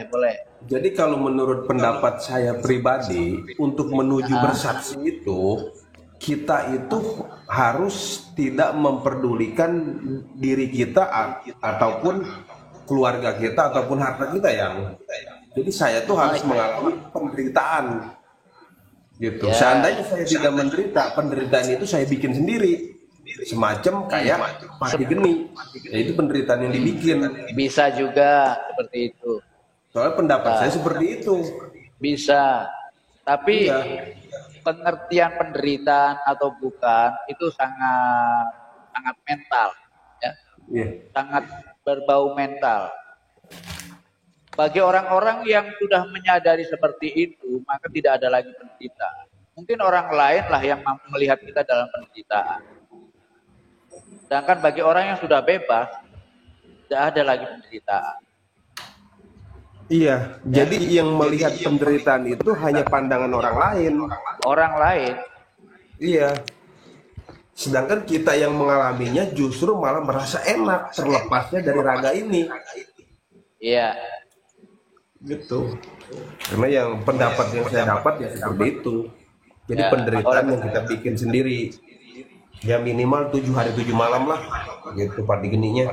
Speaker 2: Jadi kalau menurut pendapat saya pribadi, untuk menuju bersaksi itu, kita itu harus tidak memperdulikan diri kita ataupun keluarga kita ataupun harta kita yang. Jadi saya tuh harus mengalami penderitaan. Gitu.
Speaker 1: Ya.
Speaker 2: Seandainya saya tidak menderita, penderitaan itu saya bikin sendiri. Semacam kayak mati geni. Itu penderitaan yang dibikin.
Speaker 1: Bisa juga seperti itu.
Speaker 2: Soalnya pendapat saya seperti itu.
Speaker 1: Bisa. Tapi
Speaker 2: Iya.
Speaker 1: pengertian penderitaan atau bukan itu sangat mental, ya.
Speaker 2: Iya.
Speaker 1: Sangat berbau mental. Bagi orang-orang yang sudah menyadari seperti itu, maka tidak ada lagi penderitaan. Mungkin orang lain lah yang mampu melihat kita dalam penderitaan. Sedangkan bagi orang yang sudah bebas, tidak ada lagi penderitaan.
Speaker 2: Iya. Jadi yang melihat penderitaan itu hanya pandangan orang lain.
Speaker 1: Orang lain,
Speaker 2: Iya. Sedangkan kita yang mengalaminya justru malah merasa enak terlepasnya dari raga ini.
Speaker 1: iya.
Speaker 2: Gitu. Karena yang pendapat yang saya dapat ya seperti itu. Jadi
Speaker 1: Ya,
Speaker 2: penderitaan yang kita bikin sendiri. Ya minimal 7 hari 7 malam lah. Gitu padi geninya.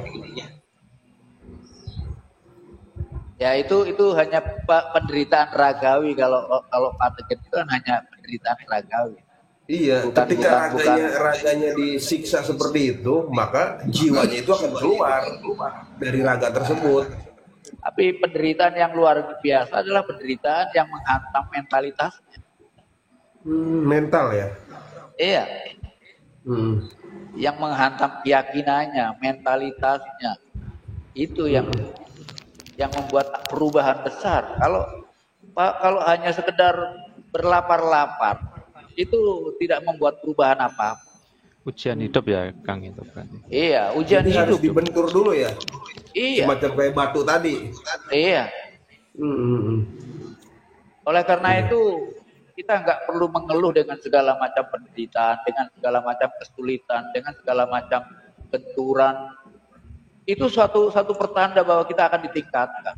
Speaker 1: Ya itu hanya penderitaan ragawi. Kalau patogen itu kan hanya penderitaan ragawi.
Speaker 2: Iya,
Speaker 1: Bukan-
Speaker 2: ketika
Speaker 1: bukan-
Speaker 2: raganya disiksa seperti itu, maka jiwanya itu akan keluar dari raga tersebut.
Speaker 1: Tapi penderitaan yang luar biasa adalah penderitaan yang menghantam mentalitasnya.
Speaker 2: Mental ya.
Speaker 1: Iya,
Speaker 2: Hmm.
Speaker 1: yang menghantam keyakinannya, mentalitasnya. Itu yang membuat perubahan besar. Kalau hanya sekedar berlapar-lapar, itu tidak membuat perubahan apa-apa.
Speaker 6: Ujian hidup ya Kang itu berarti.
Speaker 1: Iya, ujian
Speaker 2: Jadi harus
Speaker 1: hidup.
Speaker 2: dibentur dulu ya.
Speaker 1: Iya,
Speaker 2: Semacam kayak batu tadi.
Speaker 1: iya.
Speaker 2: Hmm.
Speaker 1: Oleh karena itu, kita nggak perlu mengeluh dengan segala macam penderitaan, dengan segala macam kesulitan, dengan segala macam benturan. Itu suatu pertanda bahwa kita akan ditingkatkan,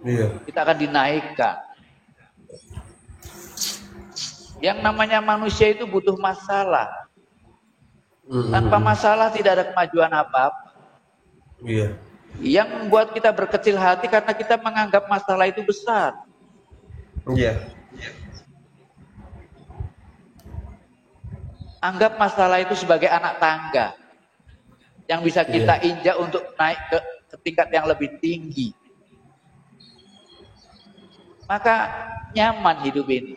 Speaker 2: Iya.
Speaker 1: kita akan dinaikkan. Yang namanya manusia itu butuh masalah. Tanpa masalah tidak ada kemajuan apa-apa.
Speaker 2: Iya.
Speaker 1: Yang membuat kita berkecil hati karena kita menganggap masalah itu besar.
Speaker 2: Iya.
Speaker 1: Anggap masalah itu sebagai anak tangga yang bisa kita injak untuk naik ke tingkat yang lebih tinggi. Maka nyaman hidup ini.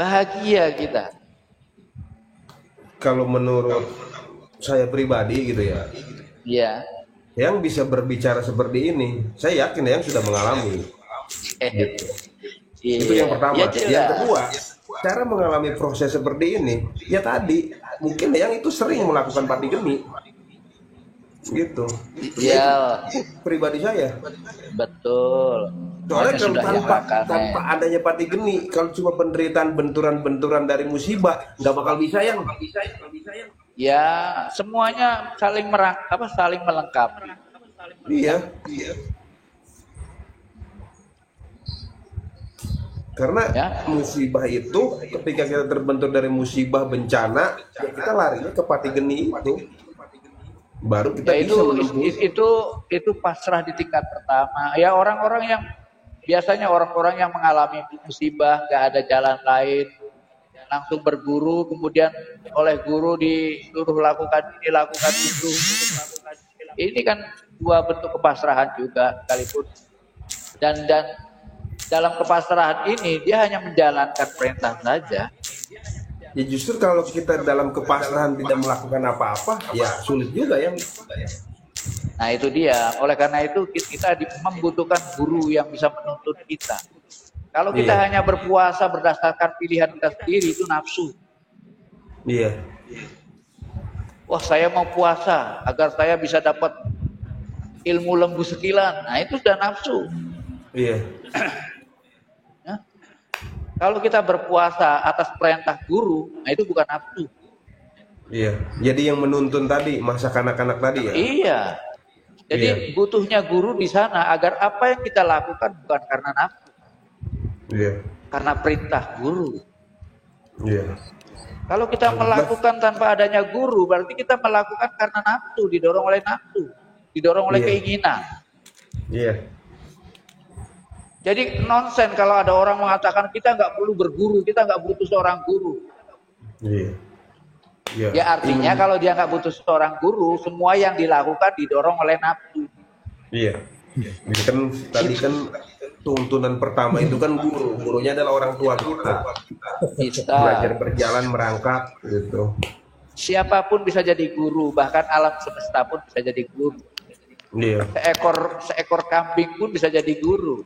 Speaker 1: bahagia kita.
Speaker 2: Kalau menurut saya pribadi gitu ya,
Speaker 1: Ya.
Speaker 2: yang bisa berbicara seperti ini, saya yakin yang sudah mengalami. Gitu. Itu yang pertama.
Speaker 1: Ya,
Speaker 2: Yang kedua, cara mengalami proses seperti ini, ya tadi mungkin yang itu sering melakukan pati geni, gitu.
Speaker 1: Ya,
Speaker 2: Pribadi saya.
Speaker 1: betul.
Speaker 2: Soalnya
Speaker 1: Hanya
Speaker 2: kalau
Speaker 1: sudah yang makan,
Speaker 2: tanpa adanya pati geni, kalau cuma penderitaan benturan-benturan dari musibah, nggak bakal bisa yang.
Speaker 1: ya semuanya saling saling melengkapi.
Speaker 2: Iya. Karena
Speaker 1: Ya.
Speaker 2: musibah itu ketika kita terbentur dari musibah bencana, ya kita larinya ke pati geni itu. Baru kita
Speaker 1: Ya,
Speaker 2: bisa menempuh.
Speaker 1: itu pasrah di tingkat pertama. Ya, biasanya orang-orang yang mengalami musibah, gak ada jalan lain, langsung berguru, kemudian oleh guru disuruh lakukan ini, lakukan itu. Ini kan dua bentuk kepasrahan juga sekalipun. Dan dalam kepasrahan ini dia hanya menjalankan perintah saja.
Speaker 2: Ya justru kalau kita dalam kepasrahan tidak melakukan apa-apa, ya sulit juga yang.
Speaker 1: Nah, itu dia. Oleh karena itu kita membutuhkan guru yang bisa menuntun kita. Kalau kita
Speaker 2: Iya.
Speaker 1: hanya berpuasa berdasarkan pilihan kita sendiri, itu nafsu.
Speaker 2: Iya.
Speaker 1: Wah, saya mau puasa agar saya bisa dapat ilmu lembu sekilan. Nah, itu sudah nafsu.
Speaker 2: Iya.
Speaker 1: Ya. Kalau kita berpuasa atas perintah guru, nah itu bukan nafsu.
Speaker 2: Iya. Jadi yang menuntun tadi, masa kanak-kanak tadi ya.
Speaker 1: Iya. Jadi
Speaker 2: Iya.
Speaker 1: butuhnya guru di sana agar apa yang kita lakukan bukan karena nafsu,
Speaker 2: Iya.
Speaker 1: karena perintah guru.
Speaker 2: Iya.
Speaker 1: Kalau kita melakukan tanpa adanya guru, berarti kita melakukan karena nafsu, didorong oleh nafsu, didorong oleh
Speaker 2: Iya.
Speaker 1: keinginan.
Speaker 2: Iya.
Speaker 1: Jadi nonsen kalau ada orang mengatakan kita nggak perlu berguru, kita nggak butuh seorang guru.
Speaker 2: Iya. Iya.
Speaker 1: Ya artinya kalau dia nggak butuh seorang guru, semua yang dilakukan didorong oleh nafsu.
Speaker 2: Iya. Jadi kan tadi kan tuntunan pertama itu kan guru. Gurunya adalah orang tua kita.
Speaker 1: Kita,
Speaker 2: Belajar berjalan merangkak gitu.
Speaker 1: siapapun bisa jadi guru, bahkan alam semesta pun bisa jadi guru.
Speaker 2: Iya.
Speaker 1: Seekor kambing pun bisa jadi guru.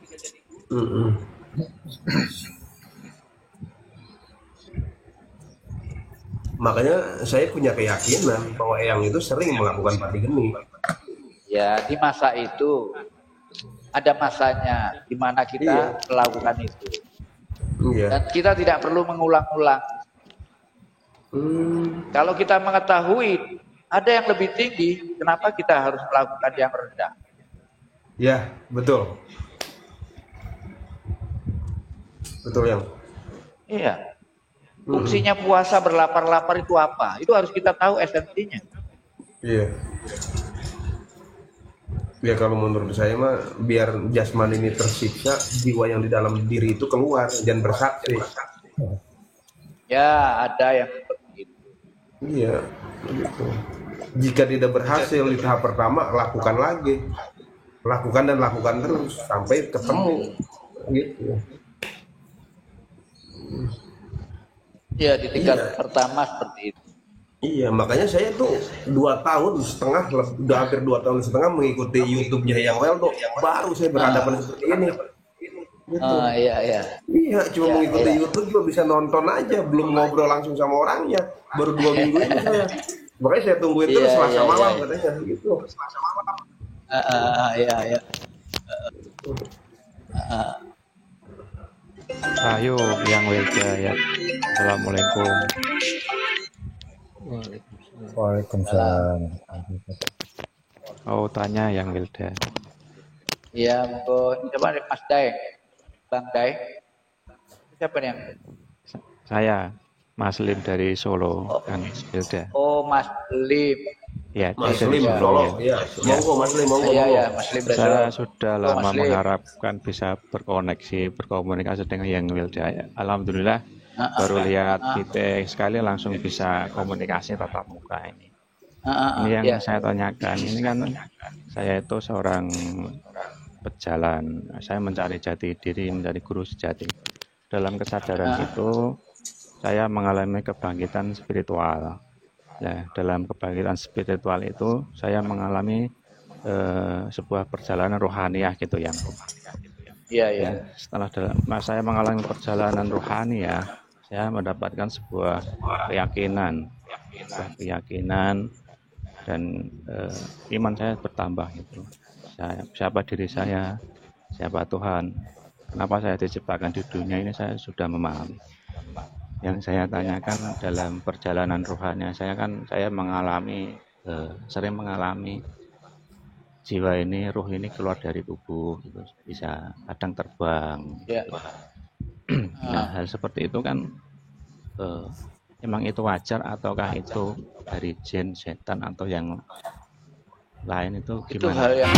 Speaker 2: Mm-mm. Makanya saya punya keyakinan bahwa Eyang itu sering melakukan pati geni.
Speaker 1: Ya, di masa itu ada masanya di mana kita melakukan itu.
Speaker 2: Iya.
Speaker 1: Dan kita tidak perlu mengulang-ulang. Kalau kita mengetahui ada yang lebih tinggi, kenapa kita harus melakukan yang rendah?
Speaker 2: Ya, betul. Betul yang.
Speaker 1: Iya. Fungsinya puasa berlapar-lapar itu apa? Itu harus kita tahu esensinya.
Speaker 2: Iya. Ya kalau menurut saya mah biar jasmani ini tersiksa, jiwa yang di dalam diri itu keluar dan bersaksi.
Speaker 1: Ya, ada yang seperti itu.
Speaker 2: Iya, begitu. Jika tidak berhasil di tahap pertama, lakukan lagi. Lakukan dan lakukan terus sampai ketemu. Gitu.
Speaker 1: Ya, di tingkat pertama seperti itu.
Speaker 2: Iya, makanya saya tuh 2 tahun setengah, udah hampir 2 tahun setengah mengikuti YouTube-nya yang Weldo. Baru saya berhadapan seperti ini. Gitu.
Speaker 1: Oh, iya, iya.
Speaker 2: Iya, cuma
Speaker 1: Ya,
Speaker 2: mengikuti
Speaker 1: iya.
Speaker 2: YouTube juga bisa nonton aja, belum ngobrol langsung sama orangnya. Baru 2 minggu ini saya. Makanya saya tungguin terus
Speaker 1: Iya,
Speaker 2: Selasa
Speaker 1: iya,
Speaker 2: malam
Speaker 1: iya.
Speaker 2: katanya gitu.
Speaker 1: Iya, iya.
Speaker 6: Ayo yang Wilda ya. Assalamualaikum.
Speaker 5: Waalaikumsalam.
Speaker 6: Oh tanya yang Wilda.
Speaker 1: Iya, monggo. Coba nih, Mas Daeng. Bang Daeng. Siapa nih yang?
Speaker 6: Saya Mas Lim dari Solo, Kang Wilda.
Speaker 1: Oh, Mas Lim.
Speaker 6: Ya,
Speaker 2: Mas
Speaker 6: dari
Speaker 2: Lim,
Speaker 6: Solo.
Speaker 2: tolong.
Speaker 6: Ya.
Speaker 2: Iya, monggo Mas Lim, monggo.
Speaker 1: Iya,
Speaker 2: monggo.
Speaker 1: iya, Mas Lim dari
Speaker 6: Saya
Speaker 1: Solo.
Speaker 6: sudah
Speaker 1: Oh,
Speaker 6: lama
Speaker 1: Mas Lim.
Speaker 6: mengharapkan bisa berkomunikasi dengan Yang Wilda. Ya. Alhamdulillah baru lihat titik sekali langsung bisa komunikasi tatap muka ini. Ini yang
Speaker 1: Iya.
Speaker 6: saya tanyakan. Ini kan saya itu seorang pejalan. Saya mencari jati diri, mencari guru sejati. Dalam kesadaran itu saya mengalami kebangkitan spiritual. Ya, dalam kebangkitan spiritual itu saya mengalami sebuah perjalanan rohaniah gitu ya.
Speaker 1: Iya, iya.
Speaker 6: Ya, setelah saya mengalami perjalanan rohaniah, saya mendapatkan sebuah keyakinan dan iman saya bertambah gitu. Siapa diri saya, siapa Tuhan, kenapa saya diciptakan di dunia ini, saya sudah memahami. Yang saya tanyakan dalam perjalanan rohani saya sering mengalami jiwa ini, ruh ini keluar dari tubuh gitu, bisa kadang terbang.
Speaker 1: Ya.
Speaker 6: Nah, hal seperti itu kan emang itu wajar ataukah itu dari jin, setan atau yang lain, itu gimana?
Speaker 1: Itu hal yang